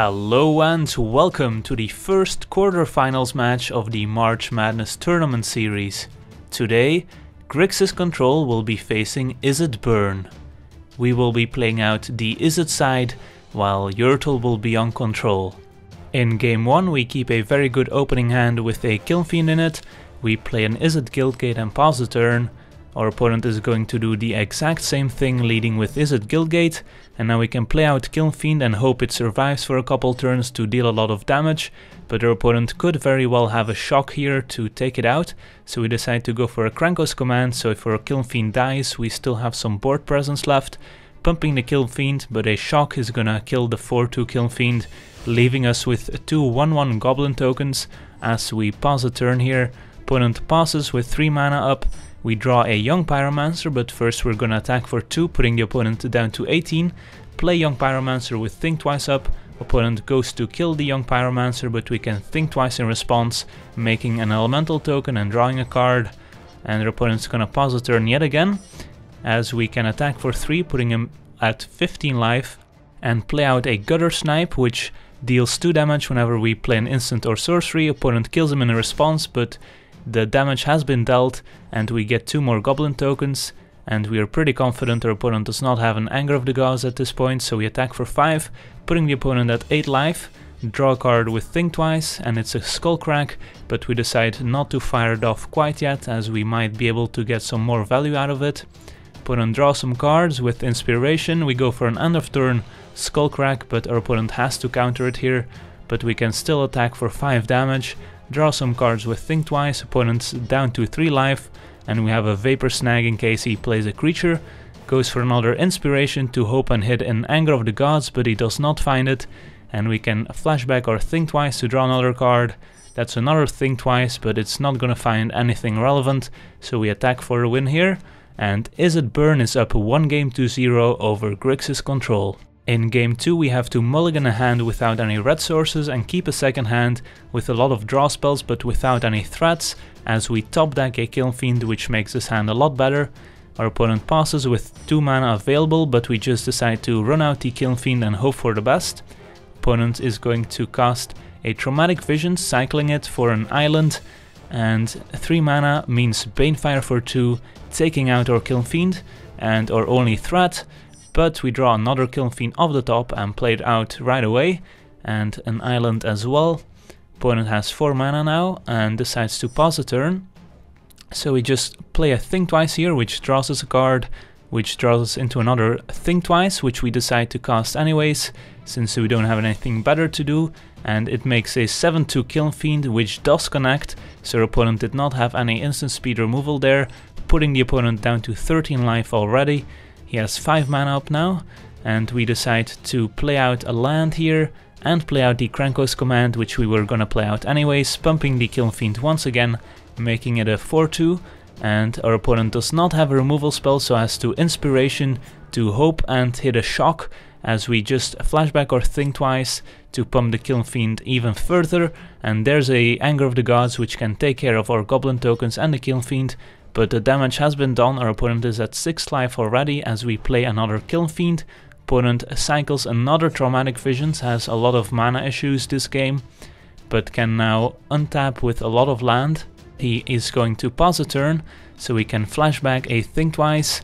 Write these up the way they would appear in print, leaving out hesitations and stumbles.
Hello and welcome to the first quarterfinals match of the March Madness tournament series. Today, Grixis Control will be facing Izzet Burn. We will be playing out the Izzet side, while Yurtle will be on control. In game 1 we keep a very good opening hand with a Kilnfiend in it. We play an Izzet Guildgate and pause the turn. Our opponent is going to do the exact same thing, leading with Izzet Guildgate, and now we can play out Kilnfiend and hope it survives for a couple turns to deal a lot of damage, but our opponent could very well have a shock here to take it out, so we decide to go for a Krankos command, so if our Kilnfiend dies we still have some board presence left, pumping the Kilnfiend, but a shock is gonna kill the 4-2 Kilnfiend, leaving us with two 1-1 Goblin tokens as we pause a turn here. Opponent passes with 3 mana up. We draw a Young Pyromancer, but first we're gonna attack for 2, putting the opponent down to 18. Play Young Pyromancer with Think Twice up. Opponent goes to kill the Young Pyromancer, but we can Think Twice in response, making an Elemental token and drawing a card. And our opponent's gonna pause the turn yet again, as we can attack for 3, putting him at 15 life, and play out a Gutter Snipe, which deals 2 damage whenever we play an instant or sorcery. Opponent kills him in response, but the damage has been dealt and we get 2 more Goblin tokens, and we are pretty confident our opponent does not have an Anger of the Gods at this point, so we attack for 5, putting the opponent at 8 life, draw a card with Think Twice, and it's a Skullcrack, but we decide not to fire it off quite yet, as we might be able to get some more value out of it. Opponent draws some cards with Inspiration. We go for an end of turn Skullcrack, but our opponent has to counter it here, but we can still attack for 5 damage. Draw some cards with Think Twice, opponent's down to 3 life, and we have a Vapor Snag in case he plays a creature. Goes for another Inspiration to hope and hit an Anger of the Gods, but he does not find it, and we can flashback or Think Twice to draw another card. That's another Think Twice, but it's not gonna find anything relevant, so we attack for a win here, and Izzet Burn is up 1-0 over Grixis Control. In game 2 we have to mulligan a hand without any red sources and keep a second hand with a lot of draw spells but without any threats, as we top deck a Kilnfiend, which makes this hand a lot better. Our opponent passes with 2 mana available, but we just decide to run out the Kilnfiend and hope for the best. Opponent is going to cast a Traumatic Vision, cycling it for an island, and 3 mana means Banefire for 2, taking out our Kilnfiend and our only threat. But we draw another Kilnfiend off the top and play it out right away, and an island as well. Opponent has 4 mana now and decides to pause a turn. So we just play a Think Twice here, which draws us a card, which draws us into another Think Twice, which we decide to cast anyways, since we don't have anything better to do, and it makes a 7-2 Kilnfiend, which does connect, so our opponent did not have any instant speed removal there, putting the opponent down to 13 life already. He has 5 mana up now, and we decide to play out a land here and play out the Krankos command, which we were gonna play out anyways, pumping the Kilnfiend once again, making it a 4-2, and our opponent does not have a removal spell, so has to Inspiration to hope and hit a shock, as we just flashback or Think Twice to pump the Kilnfiend even further, and there's a Anger of the Gods which can take care of our Goblin tokens and the Kilnfiend. But the damage has been done. Our opponent is at 6 life already as we play another Kilnfiend. Opponent cycles another Traumatic Visions, has a lot of mana issues this game, but can now untap with a lot of land. He is going to pause a turn, so we can flashback a Think Twice,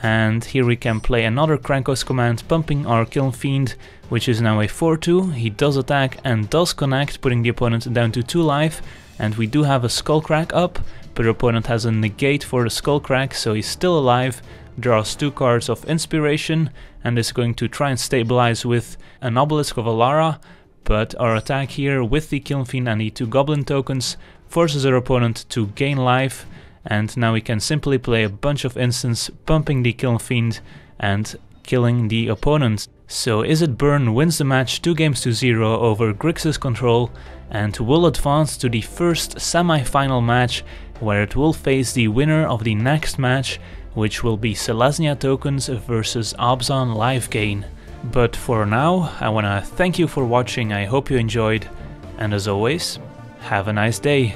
and here we can play another Krankos command, pumping our Kilnfiend, which is now a 4-2. He does attack and does connect, putting the opponent down to 2 life, and we do have a Skullcrack up, but our opponent has a negate for the Skullcrack, so he's still alive, draws 2 cards of Inspiration, and is going to try and stabilize with an Obelisk of Alara, but our attack here with the Kilnfiend and the 2 Goblin tokens forces our opponent to gain life, and now we can simply play a bunch of instants, pumping the Kilnfiend and killing the opponent. So Izzet Burn wins the match 2-0 over Grixis Control, and will advance to the first semi-final match, where it will face the winner of the next match, which will be Selesnya tokens versus Abzan life gain. But for now, I wanna thank you for watching, I hope you enjoyed, and as always, have a nice day.